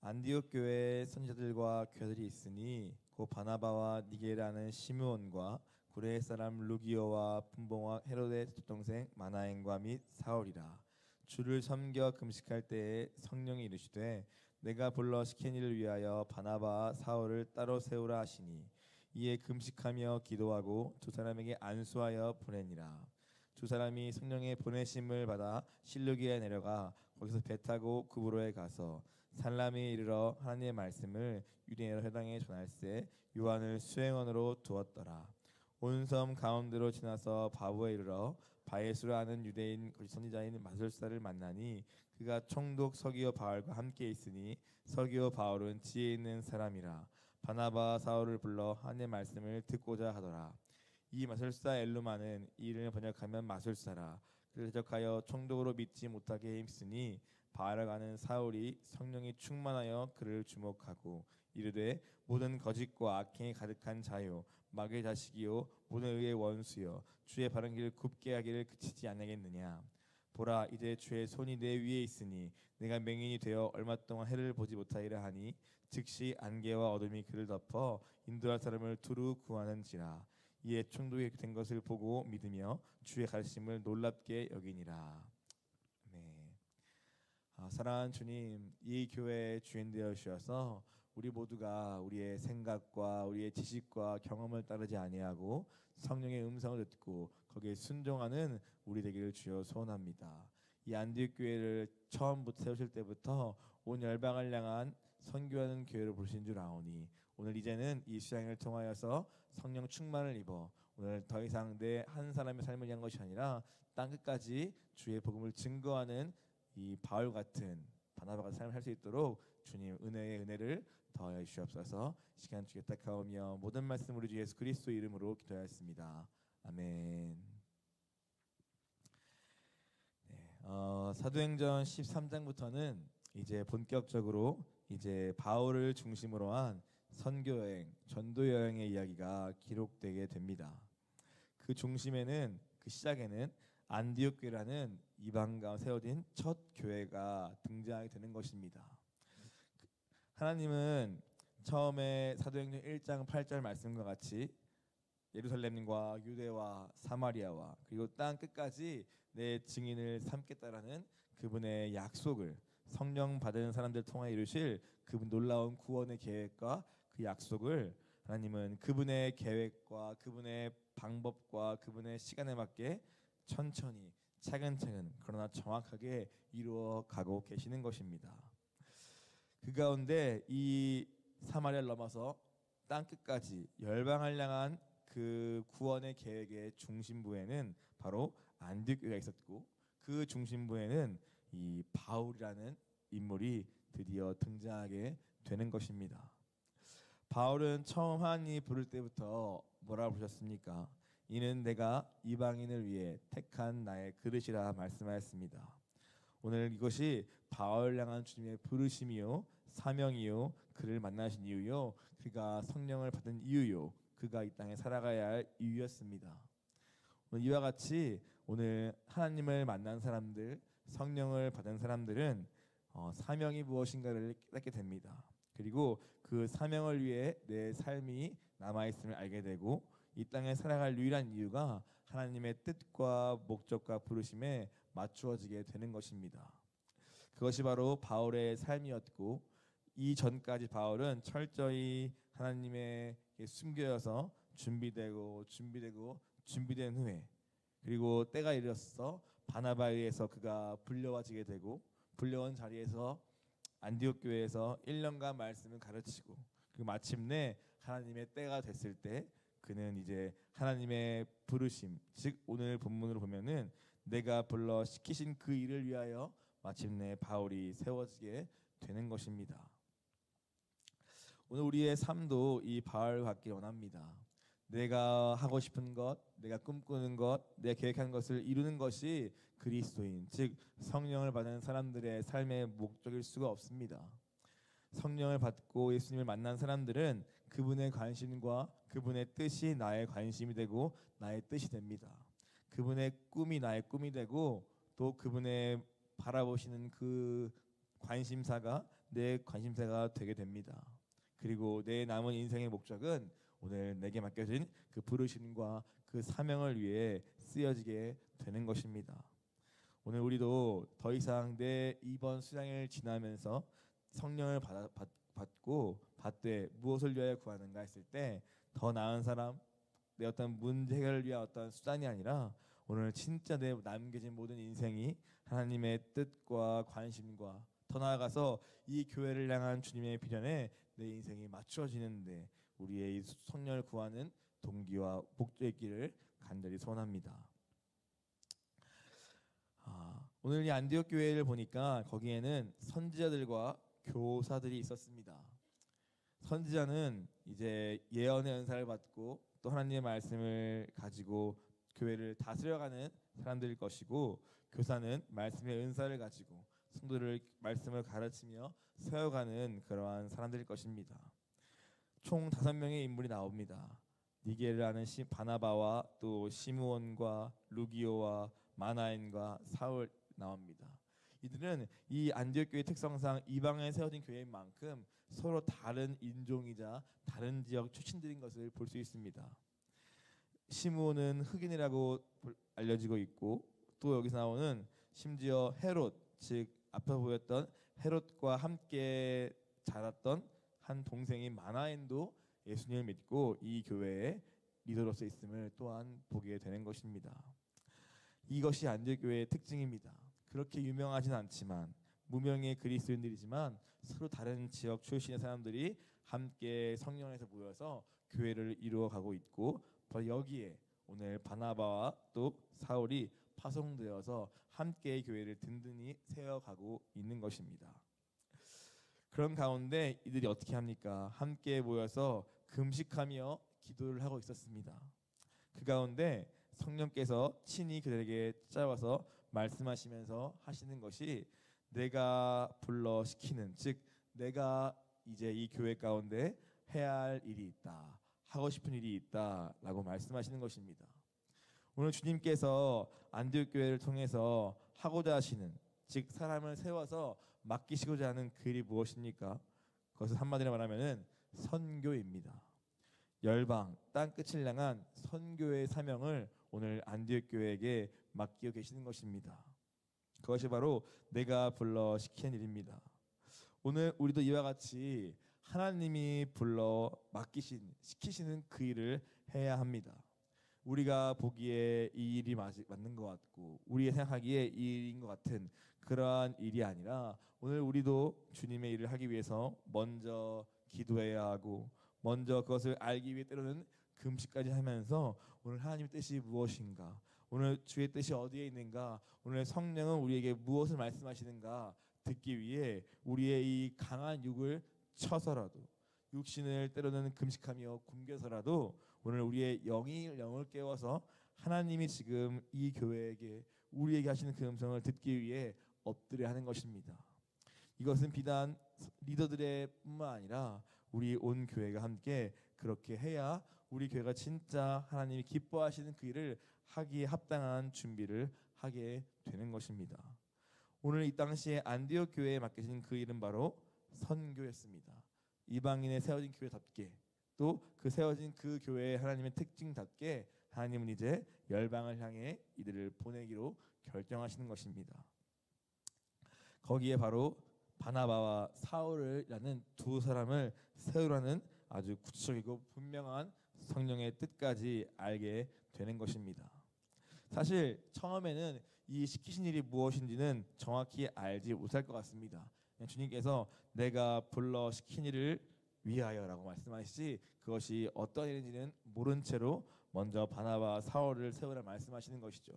안디옥 교회에 선지자들과 교사들이 있으니 곧 바나바와 니게라는 시므온과 구레의 사람 루기오와 분봉왕 헤로데 동생 마나엔과 및 사울이라. 주를 섬겨 금식할 때에 성령이 이르시되 내가 불러 시킨 일을 위하여 바나바와 사울을 따로 세우라 하시니 이에 금식하며 기도하고 두 사람에게 안수하여 보내니라. 두 사람이 성령의 보내심을 받아 실루기에 내려가 거기서 배 타고 구브로에 가서 살람에 이르러 하나님의 말씀을 유대인의 회당에 전할세 요한을 수행원으로 두었더라. 온 섬 가운데로 지나서 바보에 이르러 바예수라 하는 유대인 거짓 선지자인 마술사를 만나니 그가 총독 서기오 바울과 함께 있으니 서기오 바울은 지혜 있는 사람이라. 바나바와 사울을 불러 하나님의 말씀을 듣고자 하더라. 이 마술사 엘루마는 이 이름을 번역하면 마술사라. 그를 대적하여 총독으로 믿지 못하게 힘쓰니 바알아가는 사울이 성령이 충만하여 그를 주목하고 이르되 모든 거짓과 악행이 가득한 자요 마귀의 자식이요 모든 의의 원수요 주의 바른 길을 굽게 하기를 그치지 않겠느냐. 보라 이제 주의 손이 내 위에 있으니 내가 맹인이 되어 얼마 동안 해를 보지 못하리라 하니 즉시 안개와 어둠이 그를 덮어 인도할 사람을 두루 구하는지라. 이에 총독이 된 것을 보고 믿으며 주의 가르침을 놀랍게 여기니라. 네. 사랑하는 주님, 이 교회의 주인 되어 주셔서 우리 모두가 우리의 생각과 우리의 지식과 경험을 따르지 아니하고 성령의 음성을 듣고 거기에 순종하는 우리 되기를 주여 소원합니다. 이 안디옥 교회를 처음부터 세우실 때부터 온 열방을 향한 선교하는 교회로 부르신 줄 아오니 오늘 이제는 이 수양을 통하여서 성령 충만을 입어 오늘 더 이상 내 한 사람의 삶을 위한 것이 아니라 땅 끝까지 주의 복음을 증거하는 이 바울 같은 바나바 같은 삶을 할 수 있도록 주님 은혜의 은혜를 더하여 주시옵소서. 시간 주께 택하오며 모든 말씀 우리 주 예수 그리스도 이름으로 기도하였습니다. 아멘. 네, 사도행전 13장부터는 이제 본격적으로 이제 바울을 중심으로 한 선교여행, 전도여행의 이야기가 기록되게 됩니다. 그 중심에는, 그 시작에는 안디옥 교회라는 이방 가운데 세워진 첫 교회가 등장하게 되는 것입니다. 하나님은 처음에 사도행전 1장 8절 말씀과 같이 예루살렘과 유대와 사마리아와 그리고 땅 끝까지 내 증인을 삼겠다라는 그분의 약속을 성령 받은 사람들 통해 이루실 그분 놀라운 구원의 계획과 그 약속을 하나님은 그분의 계획과 그분의 방법과 그분의 시간에 맞게 천천히 차근차근 그러나 정확하게 이루어가고 계시는 것입니다. 그 가운데 이 사마리아를 넘어서 땅 끝까지 열방을 향한 그 구원의 계획의 중심부에는 바로 안디옥 교회가 있었고 그 중심부에는 이 바울이라는 인물이 드디어 등장하게 되는 것입니다. 바울은 처음 하나님이 부를 때부터 뭐라고 부르셨습니까? 이는 내가 이방인을 위해 택한 나의 그릇이라 말씀하였습니다. 오늘 이것이 바울 향한 주님의 부르심이요 사명이요 그를 만나신 이유요 그가 성령을 받은 이유요 그가 이 땅에 살아가야 할 이유였습니다. 오늘 이와 같이 오늘 하나님을 만난 사람들, 성령을 받은 사람들은 사명이 무엇인가를 깨닫게 됩니다. 그리고 그 사명을 위해 내 삶이 남아있음을 알게 되고 이 땅에 살아갈 유일한 이유가 하나님의 뜻과 목적과 부르심에 맞추어지게 되는 것입니다. 그것이 바로 바울의 삶이었고 이 전까지 바울은 철저히 하나님에게 숨겨져서 준비된 후에 그리고 때가 이르렀어 바나바에 의해서 그가 불려와지게 되고 불려온 자리에서 안디옥 교회에서 1년간 말씀을 가르치고 그리고 마침내 하나님의 때가 됐을 때 그는 이제 하나님의 부르심, 즉 오늘 본문으로 보면은 내가 불러 시키신 그 일을 위하여 마침내 바울이 세워지게 되는 것입니다. 오늘 우리의 삶도 이 바울 같길 원합니다. 내가 하고 싶은 것, 내가 꿈꾸는 것, 내가 계획한 것을 이루는 것이 그리스도인, 즉 성령을 받는 사람들의 삶의 목적일 수가 없습니다. 성령을 받고 예수님을 만난 사람들은 그분의 관심과 그분의 뜻이 나의 관심이 되고 나의 뜻이 됩니다. 그분의 꿈이 나의 꿈이 되고 또 그분의 바라보시는 그 관심사가 내 관심사가 되게 됩니다. 그리고 내 남은 인생의 목적은 오늘 내게 맡겨진 그 부르심과 그 사명을 위해 쓰여지게 되는 것입니다. 오늘 우리도 더 이상 내 이번 수양을 지나면서 성령을 받고 받되 무엇을 위하여 구하는가 했을 때 더 나은 사람, 내 어떤 문제 해결을 위한 어떤 수단이 아니라 오늘 진짜 내 남겨진 모든 인생이 하나님의 뜻과 관심과 더 나아가서 이 교회를 향한 주님의 비전에 내 인생이 맞춰지는데 우리의 이 성령을 구하는 동기와 목적의 길을 간절히 소원합니다. 오늘 이 안디옥 교회를 보니까 거기에는 선지자들과 교사들이 있었습니다. 선지자는 이제 예언의 은사를 받고 또 하나님의 말씀을 가지고 교회를 다스려가는 사람들일 것이고, 교사는 말씀의 은사를 가지고 성도를 말씀을 가르치며 세워가는 그러한 사람들일 것입니다. 총 5명의 인물이 나옵니다. 니게르라는 바나바와 또 시므온과 루기오와 마나엔과 사울 나옵니다. 이들은 이 안디옥 교회 특성상 이방에 세워진 교회인 만큼 서로 다른 인종이자 다른 지역 출신들인 것을 볼 수 있습니다. 시므온은 흑인이라고 알려지고 있고, 또 여기서 나오는 심지어 헤롯, 즉 앞에 보였던 헤롯과 함께 자랐던 한 동생인 마나엔도 예수님을 믿고 이 교회의 리더로서 있음을 또한 보게 되는 것입니다. 이것이 안디옥 교회의 특징입니다. 그렇게 유명하진 않지만 무명의 그리스도인들이지만 서로 다른 지역 출신의 사람들이 함께 성령에서 모여서 교회를 이루어가고 있고, 바로 여기에 오늘 바나바와 또 사울이 파송되어서 함께 교회를 든든히 세워가고 있는 것입니다. 그런 가운데 이들이 어떻게 합니까? 함께 모여서 금식하며 기도를 하고 있었습니다. 그 가운데 성령께서 친히 그들에게 찾아와서 말씀하시면서 하시는 것이 내가 불러 시키는, 즉 내가 이제 이 교회 가운데 해야 할 일이 있다, 하고 싶은 일이 있다라고 말씀하시는 것입니다. 오늘 주님께서 안디옥 교회를 통해서 하고자 하시는, 즉 사람을 세워서 맡기시고자 하는 그 일이 무엇입니까? 그것을 한마디로 말하면은 선교입니다. 열방 땅 끝을 향한 선교의 사명을 오늘 안디옥 교회에게 맡기고 계시는 것입니다. 그것이 바로 내가 불러 시키는 일입니다. 오늘 우리도 이와 같이 하나님이 불러 맡기신, 시키시는 그 일을 해야 합니다. 우리가 보기에 이 일이 맞는 것 같고 우리가 생각하기에 이 일인 것 같은 그러한 일이 아니라, 오늘 우리도 주님의 일을 하기 위해서 먼저 기도해야 하고, 먼저 그것을 알기 위해 때로는 금식까지 하면서 오늘 하나님의 뜻이 무엇인가, 오늘 주의 뜻이 어디에 있는가, 오늘 성령은 우리에게 무엇을 말씀하시는가 듣기 위해 우리의 이 강한 육을 쳐서라도, 육신을 때로는 금식하며 굶겨서라도 오늘 우리의 영을 깨워서 하나님이 지금 이 교회에게 우리에게 하시는 그 음성을 듣기 위해 엎드려 하는 것입니다. 이것은 비단 리더들의 뿐만 아니라 우리 온 교회가 함께 그렇게 해야 우리 교회가 진짜 하나님이 기뻐하시는 그 일을 하기에 합당한 준비를 하게 되는 것입니다. 오늘 이 당시에 안디옥 교회에 맡겨진 그 일은 바로 선교였습니다. 이방인에 세워진 교회답게, 또 그 세워진 그 교회의 하나님의 특징답게 하나님은 이제 열방을 향해 이들을 보내기로 결정하시는 것입니다. 거기에 바로 바나바와 사울이라는 두 사람을 세우라는 아주 구체적이고 분명한 성령의 뜻까지 알게 되는 것입니다. 사실 처음에는 이 시키신 일이 무엇인지는 정확히 알지 못할 것 같습니다. 주님께서 내가 불러 시킨 일을 위하여라고 말씀하시지 그것이 어떤 일인지는 모른 채로 먼저 바나바와 사울을 세우라 말씀하시는 것이죠.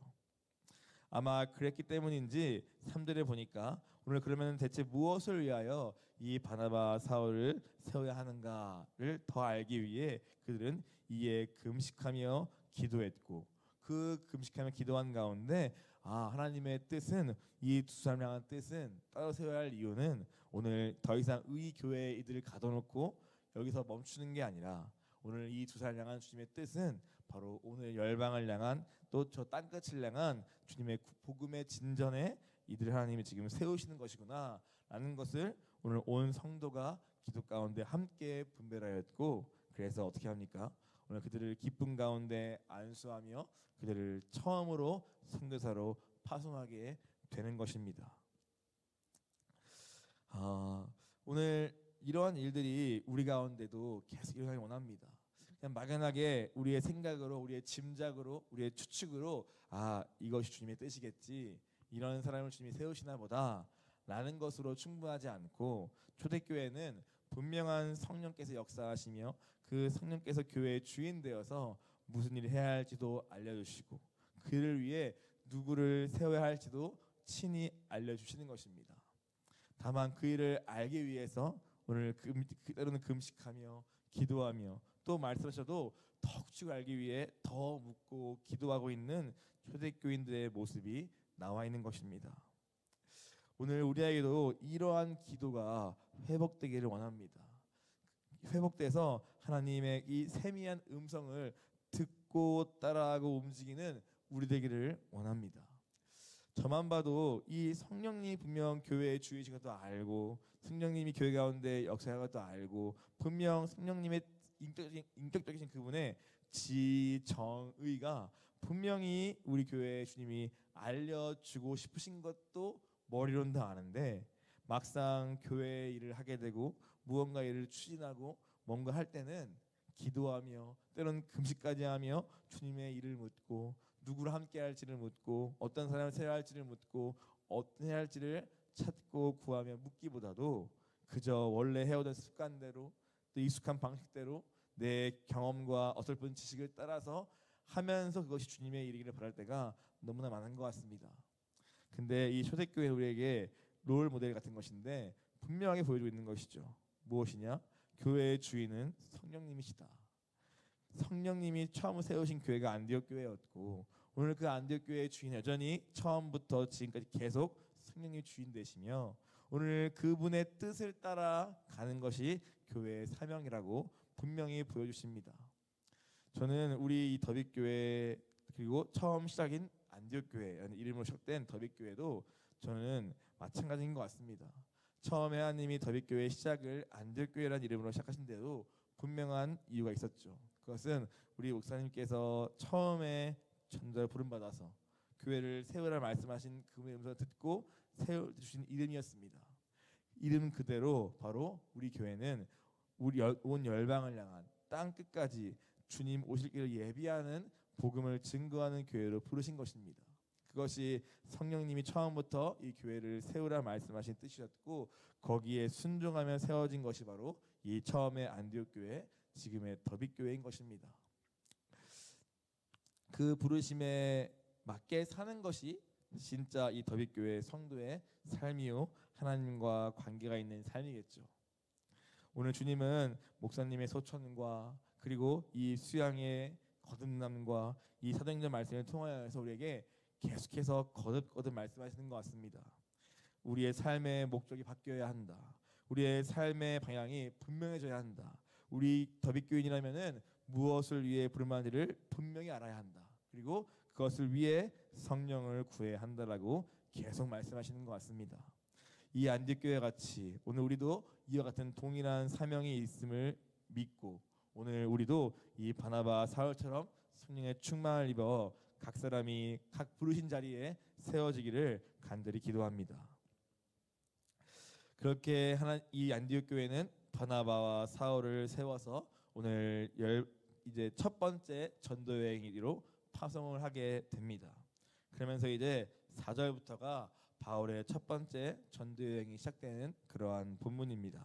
아마 그랬기 때문인지 3절에 보니까 오늘 그러면 대체 무엇을 위하여 이 바나바와 사울을 세워야 하는가를 더 알기 위해 그들은 이에 금식하며 기도했고, 그 금식하며 기도한 가운데 하나님의 뜻은, 이 두 사람 향한 뜻은, 따로 세워야 할 이유는 오늘 더 이상 의 교회에 이들을 가둬놓고 여기서 멈추는 게 아니라, 오늘 이 두 사람 향한 주님의 뜻은 바로 오늘 열방을 향한, 또 저 땅끝을 향한 주님의 복음의 진전에 이들을 하나님이 지금 세우시는 것이구나 라는 것을 오늘 온 성도가 기도 가운데 함께 분배하였고, 그래서 어떻게 합니까? 오늘 그들을 기쁨 가운데 안수하며 그들을 처음으로 선교사로 파송하게 되는 것입니다. 오늘 이러한 일들이 우리 가운데도 계속 일어나기 원합니다. 그냥 막연하게 우리의 생각으로, 우리의 짐작으로, 우리의 추측으로 이것이 주님의 뜻이겠지, 이런 사람을 주님이 세우시나 보다 라는 것으로 충분하지 않고, 초대교회는 분명한 성령께서 역사하시며 그 성령께서 교회의 주인 되어서 무슨 일을 해야 할지도 알려주시고, 그를 위해 누구를 세워야 할지도 친히 알려주시는 것입니다. 다만 그 일을 알기 위해서 오늘 때로는 금식하며 기도하며 또 말씀하셔도 더 구체적으로 알기 위해 더 묻고 기도하고 있는 초대교인들의 모습이 나와 있는 것입니다. 오늘 우리에게도 이러한 기도가 회복되기를 원합니다. 회복돼서 하나님의 이 세미한 음성을 듣고 따라하고 움직이는 우리 되기를 원합니다. 저만 봐도 이 성령님이 분명 교회의 주이신 것도 알고, 성령님이 교회 가운데 역사하는 것도 알고, 분명 성령님의 인격적이신 그분의 지정의가 분명히 우리 교회의 주님이 알려주고 싶으신 것도 머리로는 다 아는데, 막상 교회 일을 하게 되고 무언가 일을 추진하고 뭔가 할 때는 기도하며 때로는 금식까지 하며 주님의 일을 묻고, 누구를 함께 할지를 묻고, 어떤 사람을 세워야 할지를 묻고, 어떻게 해야 할지를 찾고 구하며 묻기보다도 그저 원래 해오던 습관대로 또 익숙한 방식대로 내 경험과 어설픈 지식을 따라서 하면서 그것이 주님의 일이기를 바랄 때가 너무나 많은 것 같습니다. 근데 이 초대교회 우리에게 롤 모델 같은 것인데 분명하게 보여주고 있는 것이죠. 무엇이냐? 교회의 주인은 성령님이시다. 성령님이 처음 세우신 교회가 안디옥 교회였고, 오늘 그 안디옥 교회의 주인 여전히 처음부터 지금까지 계속 성령님이 주인 되시며, 오늘 그분의 뜻을 따라 가는 것이 교회의 사명이라고 분명히 보여주십니다. 저는 우리 이 더빅교회, 그리고 처음 시작인 안디옥 교회라는 이름으로 시작된 더빅교회도 저는 마찬가지인 것 같습니다. 처음에 하나님이 더빅교회 시작을 안디옥 교회라는 이름으로 시작하신데도 분명한 이유가 있었죠. 그것은 우리 목사님께서 처음에 전도를 부름받아서 교회를 세우라 말씀하신 그분의 음성을 듣고 세워주신 이름이었습니다. 이름 그대로 바로 우리 교회는 온 열방을 향한 땅 끝까지 주님 오실 길을 예비하는 복음을 증거하는 교회로 부르신 것입니다. 그것이 성령님이 처음부터 이 교회를 세우라 말씀하신 뜻이었고, 거기에 순종하며 세워진 것이 바로 이 처음의 안디옥 교회, 지금의 더빅 교회인 것입니다. 그 부르심에 맞게 사는 것이 진짜 이 더빅 교회 성도의 삶이요, 하나님과 관계가 있는 삶이겠죠. 오늘 주님은 목사님의 소천과 그리고 이 수양의 거듭남과 이 사도행전 말씀을 통하여서 우리에게 계속해서 거듭거듭 말씀하시는 것 같습니다. 우리의 삶의 목적이 바뀌어야 한다. 우리의 삶의 방향이 분명해져야 한다. 우리 더빅교인이라면은 무엇을 위해 부름받은지를 분명히 알아야 한다. 그리고 그것을 위해 성령을 구해야 한다라고 계속 말씀하시는 것 같습니다. 이 안디옥교회 같이 오늘 우리도 이와 같은 동일한 사명이 있음을 믿고, 오늘 우리도 이 바나바 사울처럼 성령의 충만을 입어 각 사람이 각 부르신 자리에 세워지기를 간절히 기도합니다. 그렇게 이 안디옥 교회는 바나바와 사울을 세워서 오늘 이제 첫 번째 전도 여행으로 파송을 하게 됩니다. 그러면서 이제 4절부터가 바울의 첫 번째 전도 여행이 시작되는 그러한 본문입니다.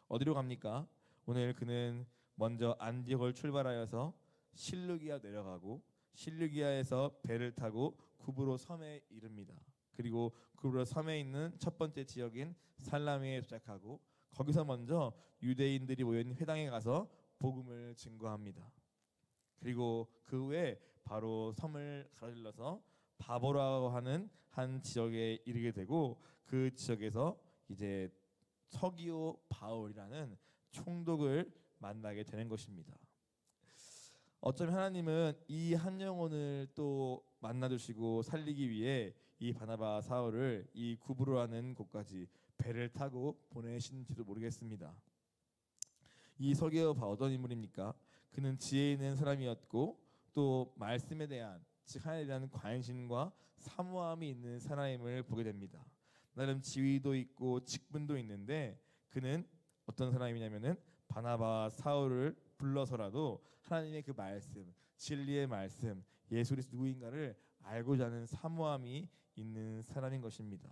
어디로 갑니까? 오늘 그는 먼저 안디옥을 출발하여서 실루기아 내려가고, 실루기아에서 배를 타고 구브로 섬에 이릅니다. 그리고 구브로 섬에 있는 첫 번째 지역인 살라미에 도착하고, 거기서 먼저 유대인들이 모여있는 회당에 가서 복음을 증거합니다. 그리고 그 후에 바로 섬을 가로질러서 바보라고 하는 한 지역에 이르게 되고, 그 지역에서 이제 서기오 바울이라는 총독을 만나게 되는 것입니다. 어쩌면 하나님은 이 한 영혼을 또 만나주시고 살리기 위해 이 바나바 사울을 이 구브로라는 곳까지 배를 타고 보내신지도 모르겠습니다. 이 서기오 바 어떤 인물입니까? 그는 지혜 있는 사람이었고 또 말씀에 대한 즉 하나님에 대한 관심과 사모함이 있는 사람임을 보게 됩니다. 나름 지위도 있고 직분도 있는데 그는 어떤 사람이냐면은 바나바 사울을 불러서라도 하나님의 그 말씀, 진리의 말씀, 예수 그리스도 누구인가를 알고자 하는 사모함이 있는 사람인 것입니다.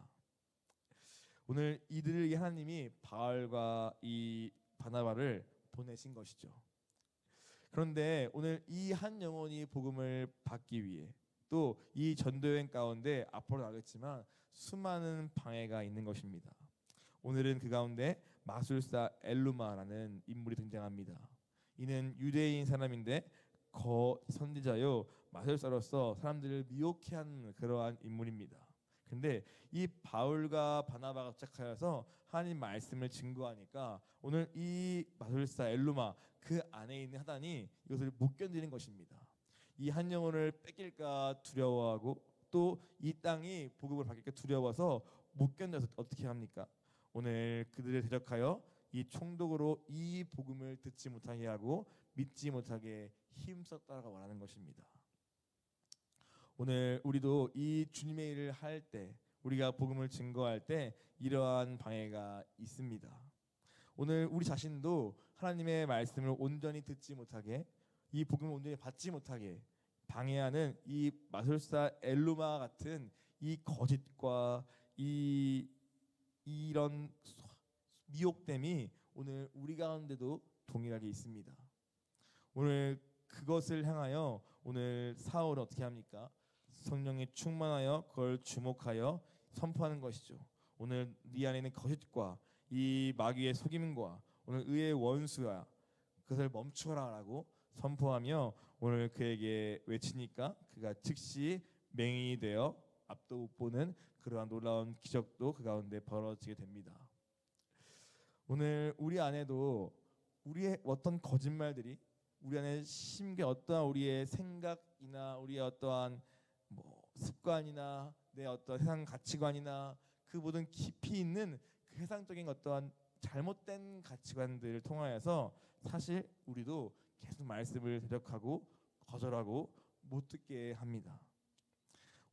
오늘 이들을 위해 하나님이 바울과 이 바나바를 보내신 것이죠. 그런데 오늘 이 한 영혼이 복음을 받기 위해 또 이 전도여행 가운데 앞으로 나가겠지만 수많은 방해가 있는 것입니다. 오늘은 그 가운데 마술사 엘루마라는 인물이 등장합니다. 이는 유대인 사람인데 선지자요 마술사로서 사람들을 미혹해하는 그러한 인물입니다. 근데 이 바울과 바나바가 도착하여서 하나님 말씀을 증거하니까 오늘 이 마술사 엘루마 그 안에 있는 하단이 이것을 못 견디는 것입니다. 이 한 영혼을 뺏길까 두려워하고 또 이 땅이 복음을 받길까 두려워서 못 견뎌서 어떻게 합니까? 오늘 그들을 대적하여 이 총독으로 이 복음을 듣지 못하게 하고 믿지 못하게 힘써 따라가 원하는 것입니다. 오늘 우리도 이 주님의 일을 할 때 우리가 복음을 증거할 때 이러한 방해가 있습니다. 오늘 우리 자신도 하나님의 말씀을 온전히 듣지 못하게 이 복음을 온전히 받지 못하게 방해하는 이 마술사 엘루마 같은 이 거짓과 이런 미혹됨이 오늘 우리 가운데도 동일하게 있습니다. 오늘 그것을 향하여 오늘 사울은 어떻게 합니까? 성령에 충만하여 그걸 주목하여 선포하는 것이죠. 오늘 네 안에 있는 거짓과 이 마귀의 속임과 오늘 의의 원수야 그것을 멈추어라라고 선포하며 오늘 그에게 외치니까 그가 즉시 맹인이 되어 앞도 못 보는 그러한 놀라운 기적도 그 가운데 벌어지게 됩니다. 오늘 우리 안에도 우리의 어떤 거짓말들이 우리 안에 심게 어떠한 우리의 생각이나 우리의 어떠한 습관이나 내 어떤 세상 가치관이나 그 모든 깊이 있는 그 세상적인 어떠한 잘못된 가치관들을 통하여서 사실 우리도 계속 말씀을 대적하고 거절하고 못 듣게 합니다.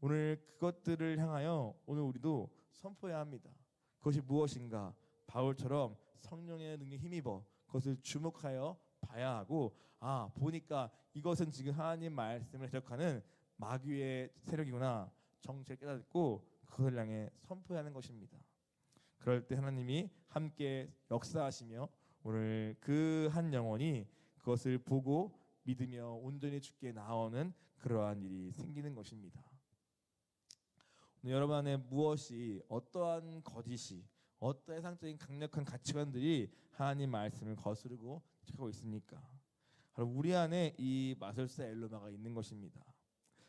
오늘 그것들을 향하여 오늘 우리도 선포해야 합니다. 그것이 무엇인가? 바울처럼 성령의 능력에 힘입어 그것을 주목하여 봐야 하고 보니까 이것은 지금 하나님 말씀을 대적하는 마귀의 세력이구나 정체를 깨닫고 그것을 향해 선포하는 것입니다. 그럴 때 하나님이 함께 역사하시며 오늘 그 한 영혼이 그것을 보고 믿으며 온전히 주께 나오는 그러한 일이 생기는 것입니다. 오늘 여러분 안에 무엇이 어떠한 거짓이 어떠한 세상적인 강력한 가치관들이 하나님 말씀을 거스르고 하고 있습니까? 바로 우리 안에 이 마술사 엘루마가 있는 것입니다.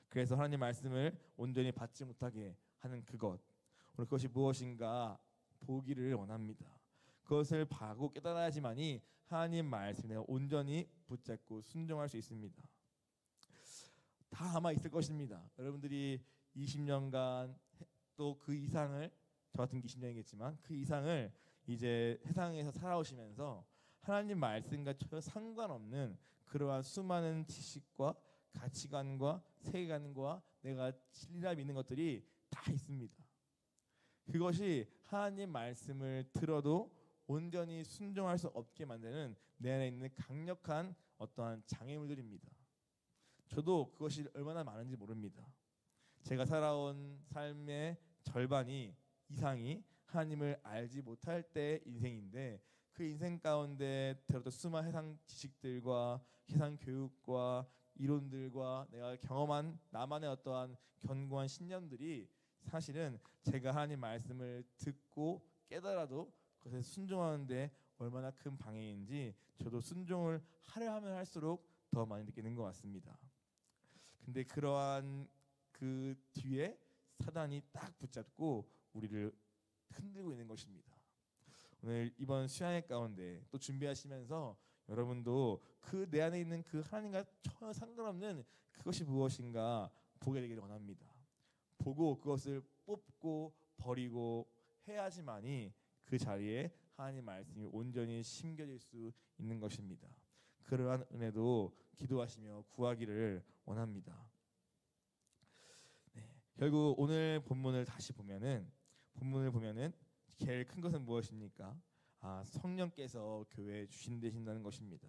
그래서 하나님 말씀을 온전히 받지 못하게 하는 그것 오늘 그것이 무엇인가 보기를 원합니다. 그것을 봐고 깨달아야지만이 하나님 말씀에 온전히 붙잡고 순종할 수 있습니다. 다 아마 있을 것입니다. 여러분들이 20년간 또 그 이상을 저 같은 게 20년이겠지만 그 이상을 이제 세상에서 살아오시면서 하나님 말씀과 전혀 상관없는 그러한 수많은 지식과 가치관과 세계관과 내가 진리라 믿는 것들이 다 있습니다. 그것이 하나님 말씀을 들어도 온전히 순종할 수 없게 만드는 내 안에 있는 강력한 어떠한 장애물들입니다. 저도 그것이 얼마나 많은지 모릅니다. 제가 살아온 삶의 절반이 이상이 하나님을 알지 못할 때의 인생인데 그 인생 가운데 들었던 수많은 세상 지식들과 세상 교육과 이론들과 내가 경험한 나만의 어떠한 견고한 신념들이 사실은 제가 하나님 말씀을 듣고 깨달아도 그것에 순종하는데 얼마나 큰 방해인지 저도 순종을 하려 하면 할수록 더 많이 느끼는 것 같습니다. 근데 그러한 그 뒤에 사단이 딱 붙잡고 우리를 흔들고 있는 것입니다. 오늘 이번 수양회 가운데 또 준비하시면서 여러분도 그 내 안에 있는 그 하나님과 전혀 상관없는 그것이 무엇인가 보게 되기를 원합니다. 보고 그것을 뽑고 버리고 해야지만이 그 자리에 하나님 말씀이 온전히 심겨질 수 있는 것입니다. 그러한 은혜도 기도하시며 구하기를 원합니다. 네, 결국 오늘 본문을 다시 보면은 제일 큰 것은 무엇입니까? 성령께서 교회에 주신다는 것입니다.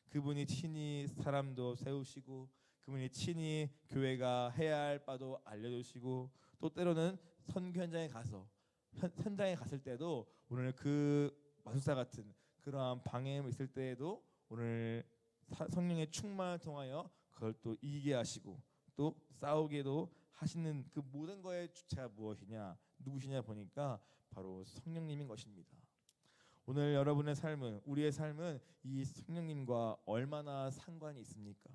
그분이 친히 사람도 세우시고 그분이 친히 교회가 해야 할 바도 알려주시고 또 때로는 선교 현장에 갔을 때도 오늘 그 마술사 같은 그러한 방해가 있을 때에도 오늘 성령의 충만을 통하여 그걸 또 이기게 하시고 또 싸우게도 하시는 그 모든 거의 주체가 무엇이냐 누구시냐 보니까 바로 성령님인 것입니다. 오늘 여러분의 삶은 우리의 삶은 이 성령님과 얼마나 상관이 있습니까?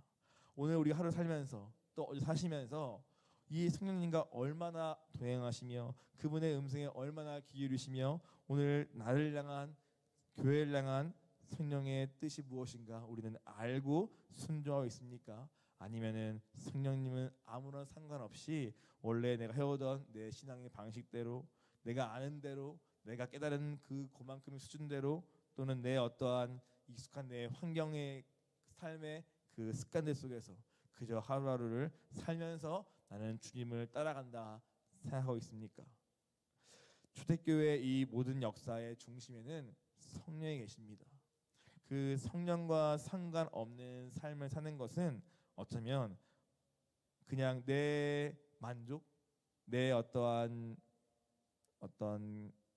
오늘 우리 하루 살면서 또 어디 사시면서 이 성령님과 얼마나 동행하시며 그분의 음성에 얼마나 귀 기울이시며 오늘 나를 향한 교회를 향한 성령의 뜻이 무엇인가 우리는 알고 순종하고 있습니까? 아니면은 성령님은 아무런 상관없이 원래 내가 해오던 내 신앙의 방식대로 내가 아는 대로 내가 깨달은 그만큼의 수준대로 또는 내 어떠한 익숙한 내 환경의 삶의 그 습관들 속에서 그저 하루하루를 살면서 나는 주님을 따라간다 생각하고 있습니까? 초대교회의 이 모든 역사의 중심에는 성령이 계십니다. 그 성령과 상관없는 삶을 사는 것은 어쩌면 그냥 내 만족, 내 어떤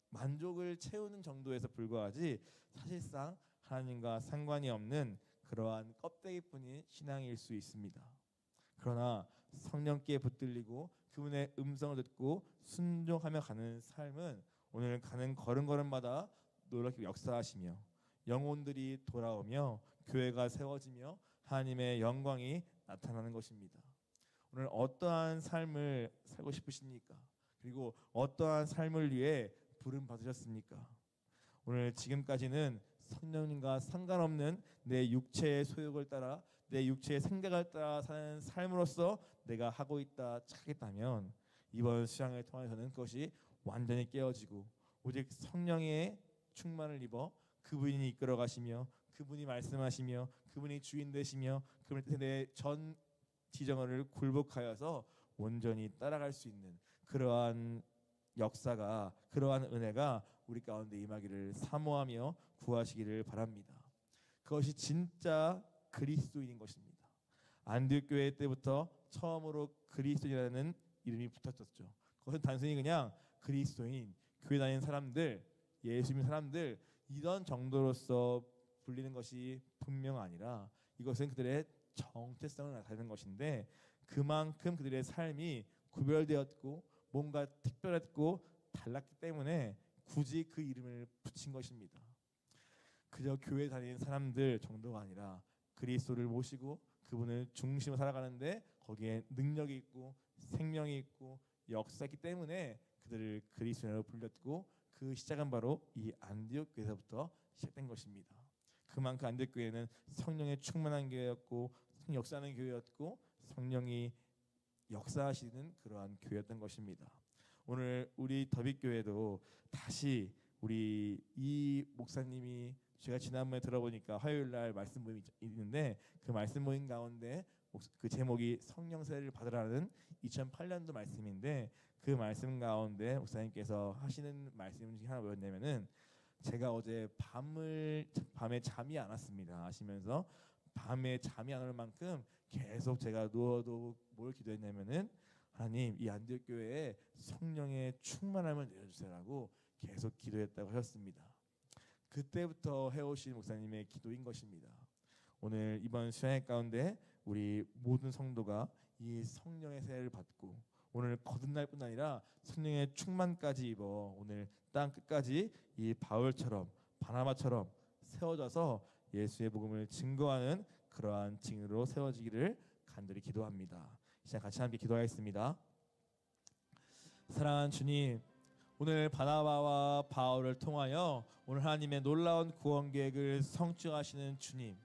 만족을 채우는 정도에서 불과하지 사실상 하나님과 상관이 없는 그러한 껍데기뿐인 신앙일 수 있습니다. 그러나 성령께 붙들리고 그분의 음성을 듣고 순종하며 가는 삶은 오늘 가는 걸음걸음마다 놀랍게 역사하시며 영혼들이 돌아오며 교회가 세워지며 하나님의 영광이 나타나는 것입니다. 오늘 어떠한 삶을 살고 싶으십니까? 그리고 어떠한 삶을 위해 부름 받으셨습니까? 오늘 지금까지는 성령님과 상관없는 내 육체의 소욕을 따라 내 육체의 생각을 따라 사는 삶으로서 내가 하고 있다 착각했다면 이번 수양을 통해서는 그것이 완전히 깨어지고 오직 성령의 충만을 입어 그분이 이끌어 가시며 그분이 말씀하시며 그분이 주인 되시며 그분의 내 전 지정을 굴복하여서 온전히 따라갈 수 있는 그러한 역사가 그러한 은혜가 우리 가운데 임하기를 사모하며 구하시기를 바랍니다. 그것이 진짜 그리스도인인 것입니다. 안디옥 교회 때부터 처음으로 그리스도인이라는 이름이 붙었었죠. 그것은 단순히 그냥 그리스도인, 교회 다니는 사람들, 예수 믿는 사람들 이런 정도로서 불리는 것이 분명 아니라 이것은 그들의 정체성을 나타내는 것인데 그만큼 그들의 삶이 구별되었고 뭔가 특별했고 달랐기 때문에 굳이 그 이름을 붙인 것입니다. 그저 교회 다니는 사람들 정도가 아니라 그리스도를 모시고 그분을 중심으로 살아가는데 거기에 능력이 있고 생명이 있고 역사있기 때문에 그들을 그리스도인으로 불렸고 그 시작은 바로 이 안디옥 교회에서부터 시작된 것입니다. 그만큼 안디옥 교회는 성령의 충만한 교회였고 역사하는 교회였고 성령이 역사하시는 그러한 교회였던 것입니다. 오늘 우리 더빛교회도 다시 우리 이 목사님이 제가 지난번에 들어보니까 화요일날 말씀 모임이 있는데 그 말씀 모임 가운데 그 제목이 성령 세례를 받으라는 2008년도 말씀인데 그 말씀 가운데 목사님께서 하시는 말씀 중에 하나 뭐였냐면은 제가 어제 밤에 잠이 안 왔습니다 하시면서 밤에 잠이 안 올 만큼 계속 제가 누워도 뭘 기도했냐면은 하나님 이 안디옥 교회에 성령의 충만함을 내려주세요라고 계속 기도했다고 하셨습니다. 그때부터 해오신 목사님의 기도인 것입니다. 오늘 이번 수양회 가운데 우리 모든 성도가 이 성령의 세례를 받고 오늘 거듭날 뿐 아니라 성령의 충만까지 입어 오늘 땅 끝까지 이 바울처럼 바나바처럼 세워져서 예수의 복음을 증거하는 그러한 증인으로 세워지기를 간절히 기도합니다. 이제 같이 함께 기도하겠습니다. 사랑하는 주님, 오늘 바나바와 바울을 통하여 오늘 하나님의 놀라운 구원 계획을 성취하시는 주님,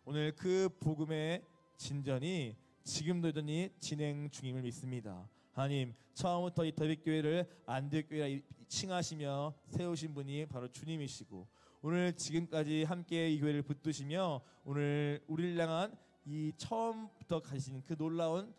오늘 그 복음의 진전이 지금도 여전히 진행 중임을 믿습니다. 하나님, 처음부터 이 더빅교회를 안디옥교회라 칭하시며 세우신 분이 바로 주님이시고, 오늘 지금까지 함께 이 교회를 붙드시며 오늘 우리를 향한 이 처음부터 가신 그 놀라운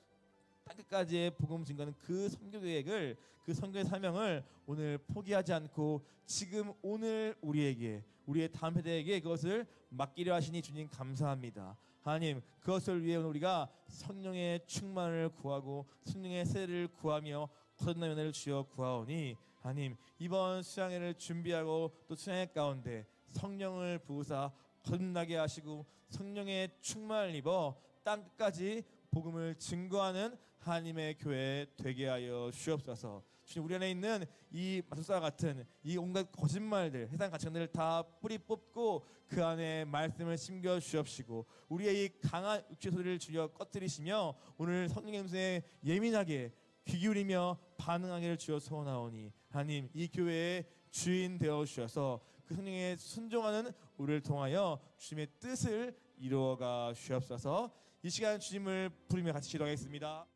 땅끝까지의 복음 증거는 그 선교 계획을, 그 선교의 사명을 오늘 포기하지 않고 지금 오늘 우리에게, 우리의 다음 세대에게 그것을 맡기려 하시니 주님 감사합니다. 하나님, 그것을 위해 우리가 성령의 충만을 구하고 성령의 세례를 구하며 거듭난 은혜를 주여 구하오니, 하나님, 이번 수양회를 준비하고 또 수양회 가운데 성령을 부으사 거듭나게 하시고 성령의 충만을 입어 땅끝까지 복음을 증거하는 하나님의 교회 되게 하여 주옵소서. 주님, 우리 안에 있는 이 마술사 같은 이 온갖 거짓말들, 세상 가치관들을 다 뿌리 뽑고 그 안에 말씀을 심겨 주옵시고, 우리의 이 강한 육체 소리를 주여 꺼뜨리시며 오늘 성령의 음성에 예민하게 귀 기울이며 반응하기를 주여 소원하오니, 하나님, 이 교회의 주인 되어 주셔서 그 성령에 순종하는 우리를 통하여 주님의 뜻을 이루어가 주옵소서. 이 시간 주님을 부르며 같이 기도하겠습니다.